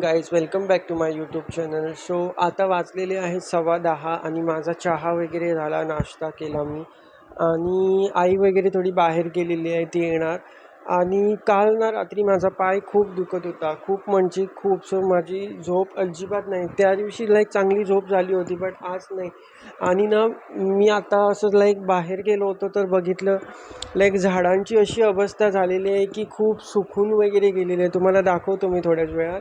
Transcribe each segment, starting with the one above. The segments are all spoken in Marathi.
Guys, welcome back to my YouTube channel. So आता वाजलेले आहेत 10:15 आणि माझा चहा वगैरे झाला, नाश्ता केला मी. आणि आई वगैरे थोडी बाहेर गेलेली आहे, ती येणार. आणि काल ना रात्री माझा पाय खूप दुखत होता, खूप म्हणजे खूप. सो माझी झोप अजिबात नाही. त्या दिवशी चांगली झोप झाली होती, बट आज नाही. आणि ना मी आता असं बाहेर गेलो होतो तर बघितलं झाडांची अशी अवस्था झालेली आहे की खूप सुकून वगैरे गेलेली आहे. तुम्हाला दाखवतो मी थोड्याच वेळात.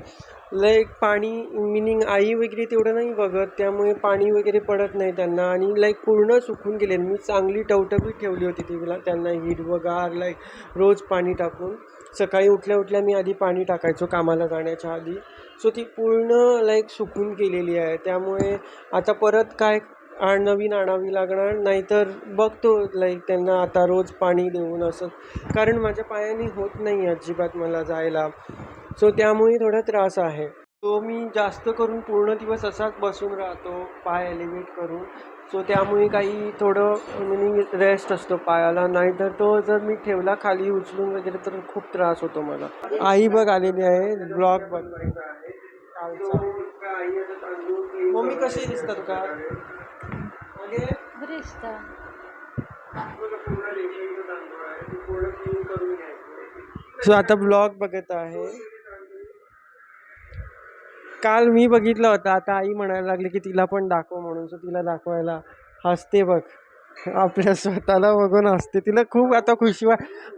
पाणी मिनिंग आई वगैरे तेवढं नाही बघत, त्यामुळे पाणी वगैरे पडत नाही त्यांना. आणि पूर्ण सुकून गेले. मी चांगली टवटवीत ठेवली होती त्यांना हिरवंगार रोज पाणी टाकून. सकाळी उठल्या उठल्या मी आधी पाणी टाकायचो कामाला जाण्याच्या आधी. सो ती पूर्ण सुकून गेलेली आहे. त्यामुळे आता परत काय नवीन आणावी लागणार, नाहीतर बघतो त्यांना आता रोज पाणी देऊन असं. कारण माझ्या पायाने होत नाही अजिबात मला जायला. सो त्यामुळे थोडा त्रास आहे. तो मी जास्त करून पूर्ण दिवस असाच बसून राहतो पाय एलिव्हेट करून. सो त्यामुळे काही थोडं मिनिंग रेस्ट असतो पायाला. नाहीतर तो जर मी ठेवला खाली उचलून वगैरे तर खूप त्रास होतो मला. आई बघ आलेली आहे, ब्लॉग बनवायचा आहे कालचा. मम्मी कशी दिसतात का? सो आता ब्लॉग बघत आहे. काल मी बघितलं होतं, आता आई म्हणायला लागली की तिला पण दाखव म्हणून. सो तिला दाखवायला हसते बघ, आपल्या स्वतःला बघून हसते. तिला खूप आता खुशी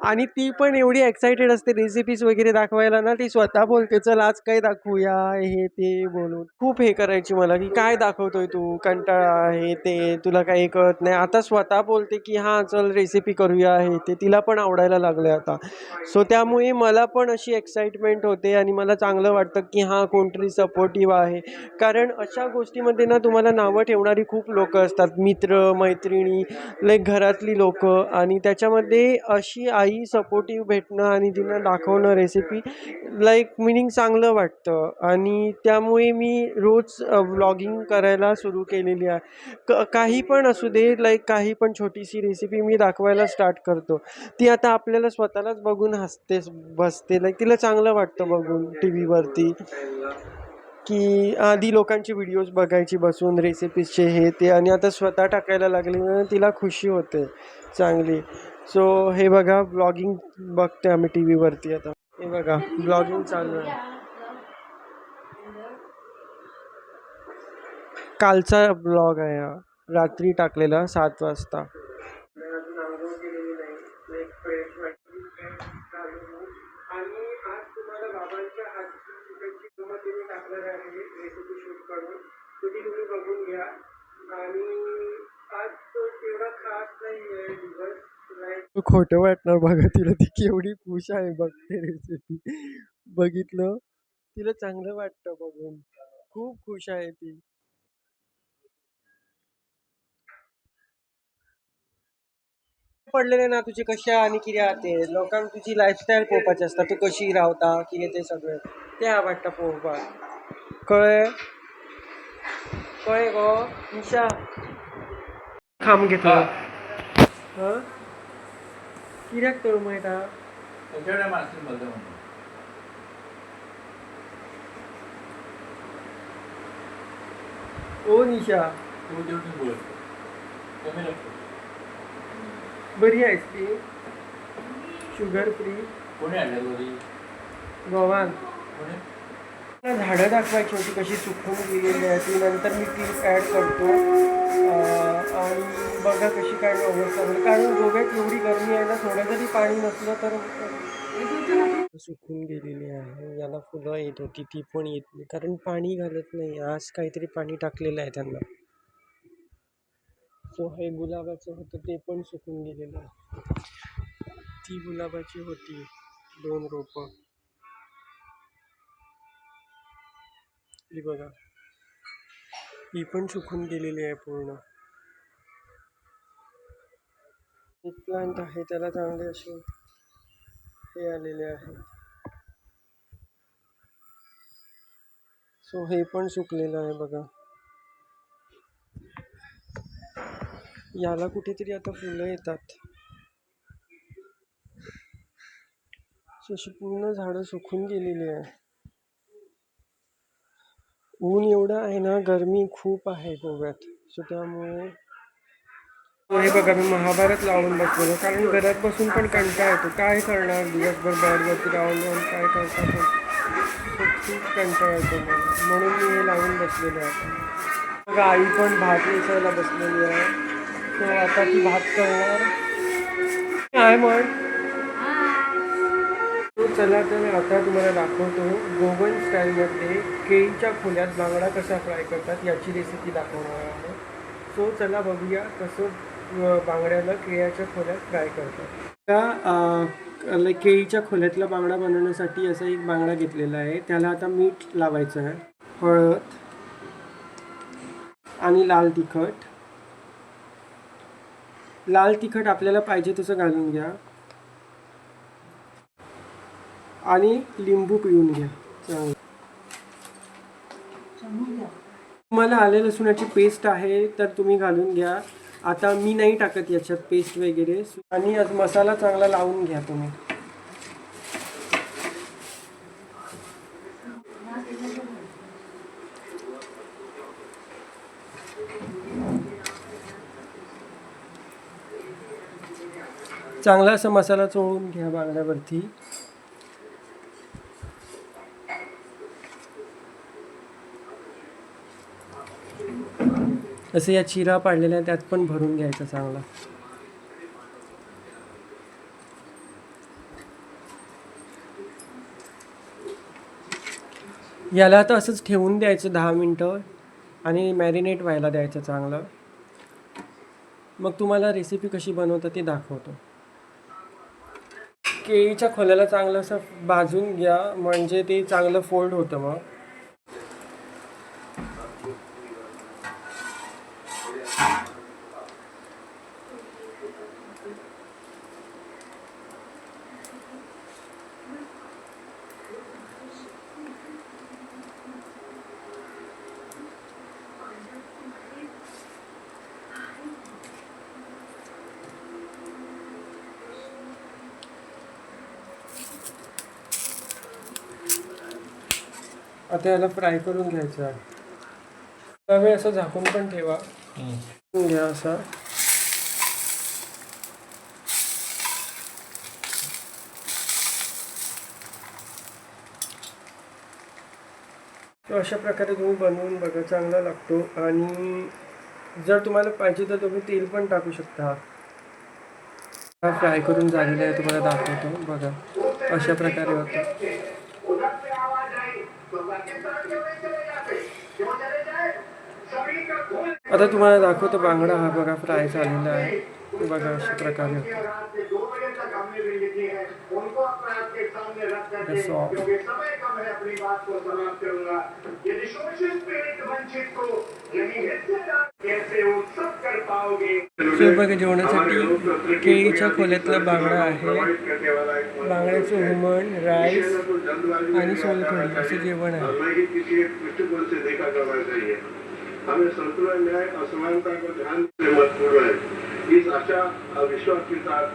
आणि ती पण एवढी एक्सायटेड असते रेसिपीज वगैरे दाखवायला ना. ती स्वतः बोलते चल आज काय दाखवूया हे ते बोलून. खूप हे करायची मला की काय दाखवतोय तू, कंटाळा आहे ते, तुला काही कळत नाही. आता स्वतः बोलते की हां चल रेसिपी करूया हे ते. तिला पण आवडायला लागले आता. सो त्यामुळे मला पण अशी एक्साइटमेंट होते आणि मला चांगलं वाटतं की हां कोणतरी सपोर्टिव्ह आहे. कारण अशा गोष्टीमध्ये ना तुम्हाला नावं ठेवणारी खूप लोक असतात, मित्र मैत्रिणी, घरातली लोक. आणि त्याच्यामध्ये अशी आई सपोर्टिव्ह भेटणं आणि तिनं दाखवणं रेसिपी मिनिंग चांगलं वाटतं. आणि त्यामुळे मी रोज व्लॉगिंग करायला सुरू केलेली आहे. काही पण असू दे, काही पण छोटीशी रेसिपी मी दाखवायला स्टार्ट करतो. ती आता आपल्याला स्वतःलाच बघून हसते बसते. तिला चांगलं वाटतं बघून टी व्हीवरती की आधी लोकांचे व्हिडिओज बघायची बसून रेसिपीजचे हे ते, आणि आता स्वतः टाकायला लागली ना तिला खुशी होते चांगली. सो हे बघा ब्लॉगिंग बघते आम्ही टी व्हीवरती. आता हे बघा ब्लॉगिंग चालू आहे. कालचा ब्लॉग आहे हा, रात्री टाकलेला 7 वाजता. आणि आज तुम्हाला बाबांच्या हातची चिकनची किंमत टाकणार आहे रेसिपी शूट करून, तुम्ही बघून घ्या. आणि आज तो तेवढा खास नाही आहे दिवस. खोटं वाटणार बघा तिला, ती केवढी खुश आहे बघते रेसिपी. बघितलं, तिला चांगलं वाटतं बघून, खूप खुश आहे ती. पडलेले ना तुझे कशा आणि किती ते लोकांना तुझी लाईफस्टाईल पोपाची असतात, तू कशी राहता की ते सगळं ते आवडतं पोपा. कळे कळे गो निशा खाम घेतो हं किऱ्याक तर माहित ओ निशा बरी आहेस ती, शुगर फ्री. कोणी आणलं गोवान. झाडं दाखवायची होती कशी सुकून गेलेली आहे ती, नंतर मी क्लिप ॲड करतो. आणि बघा कशी काय अवस्था झाली. कारण गोव्यात एवढी गरमी आहे ना, थोडं जरी पाणी नसलं तर सुकून गेलेली आहे. याला फुलं येत होती ती पण येत नाही, कारण पाणी घालत नाही. आज काहीतरी पाणी टाकलेलं आहे त्यांना. सो हे गुलाबाचं होतं ते पण सुकून गेलेलं आहे. ती गुलाबाची होती 2 रोपं. ही बघा, ही पण सुकून गेलेली आहे पूर्ण. एक प्लांट आहे त्याला चांगले असे हे आलेले आहे. सो हे पण सुकलेलं आहे बघा. याला कुठेतरी आता फुलं येतात. अशी पूर्ण झाडं सुकून गेलेली आहे. ऊन एवढं आहे ना, गरमी खूप आहे गोव्यात. सो त्यामुळे हे बघा मी महाभारत लावून बसलेलो, कारण घरात बसून पण कंटाळा येतो. काय करणार दिवसभर बेडवरती राहून राहून काय करता पण. खूप कंटाळा येतो मला, म्हणून मी हे लावून बसलेलो आहे. बघा आई पण भात मिसळायला बसलेली आहे. तो आता ती भात करणार काय म्हण. तो चला तर आता तुम्हाला दाखवतो गोवन स्टाईलमध्ये केळीच्या खोल्यात बांगडा कसा फ्राय करतात याची रेसिपी दाखवणार आहे. सो चला बघूया कसं बांगड्याला केळीच्या खोल्यात फ्राय करतात. त्या केळीच्या खोल्यातला बांगडा बनवण्यासाठी असा एक बांगडा घेतलेला आहे. त्याला आता मीठ लावायचं आहे, हळद आणि लाल तिखट. लाल तिखट आपल्याला पाहिजे तसं घालून घ्या आणि लिंबू पिळून घ्या चांगलं. तुम्हाला आले लसूणाची पेस्ट आहे तर तुम्ही घालून घ्या. आता मी नाही टाकत याच्यात पेस्ट वगैरे. आणि मसाला चांगला लावून घ्या तुम्ही. चांगला असा मसाला चोळून घ्या बांगड्यावरती. असं या चिरा पाडलेल्या त्यात पण भरून घ्यायचा चांगला. याला आता असंच ठेवून द्यायचं 10 मिनटं आणि मॅरिनेट व्हायला द्यायचं चांगलं. मग तुम्हाला रेसिपी कशी बनवतं ते दाखवतो. केळीच्या खोल्याला चांगलं असं भाजून घ्या, म्हणजे ते चांगलं फोल्ड होतं. मग आता याला फ्राय करून घ्यायचं आहे. त्यावेळी असं झाकून पण ठेवा. घ्या असं. अशा प्रकारे तुम्ही बनवून बघा, चांगला लागतो. आणि जर तुम्हाला पाहिजे तर तुम्ही तेल पण टाकू शकता. फ्राय करून झालेलं आहे, तुम्हाला दाखवतो बघा अशा प्रकारे होतं. आता तुम्हाला दाखवतो बांगडा हा बघा फ्राय झालेला आहे. बघा अशा प्रकारे होतं. बघा जेवणासाठी केळीच्या खोल्यातला बांगडा आहे. बांगड्याचं हुमण, राईस आणि सोलकढी असं जेवण आहे. हमें संतुलन, न्याय, असमानता को ध्यान में महत्वपूर्ण है. इस आशा और विश्वास के साथ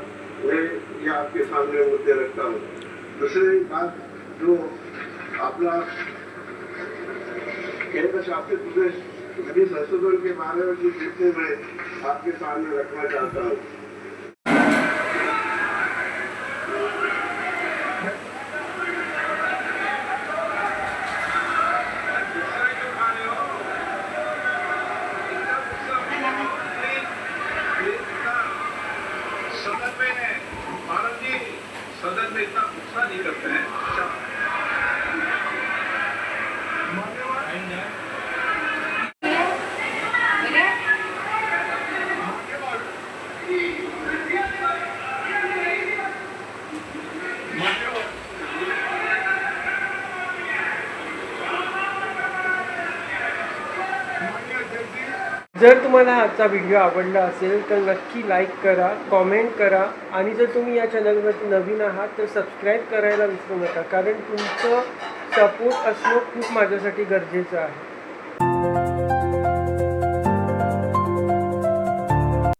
मैं ये आपके सामने मुद्दे रखता हूँ. दूसरी बात जो अपना केंद्र शासित प्रदेश नदी संशोधन के बारे में जो जितने मैं आपके सामने रखना चाहता हूँ. सदन में इतना गुस्सा नहीं करते हैं. जर तुम्हाला आजचा व्हिडिओ आवडला असेल तर नक्की लाईक करा, कॉमेंट करा. आणि जर तुम्ही या चॅनलवरती नवीन आहात तर सबस्क्राईब करायला विसरू नका, कारण तुमचं सपोर्ट असणं खूप माझ्यासाठी गरजेचं आहे.